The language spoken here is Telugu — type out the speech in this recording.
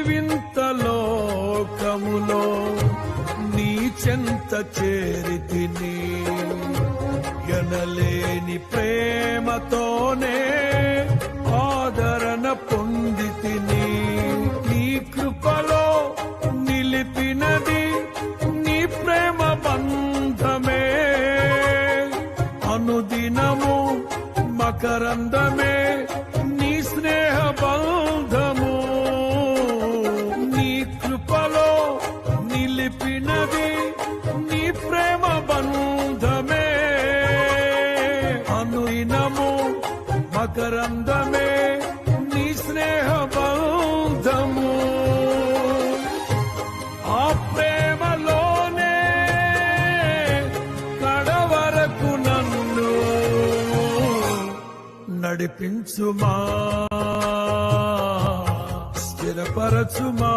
వింత లోకములో నీ చెంత చేరితిని, ఎనలేని ప్రేమతోనే ఆదరణ పొందితిని. నీ కృపలో నిలిపినది నీ ప్రేమ బంధమే, అనుదినము మకరందమే నీ స్నేహ బంధము. నీ కృపలో నిలిపినది నీ ప్రేమ బంధమే, అనుదినము మకరందమే నీ స్నేహ బంధము. ఆ ప్రేమలోనే కడవరకు నన్ను నడిపించుమా, స్థిరపరచుమా.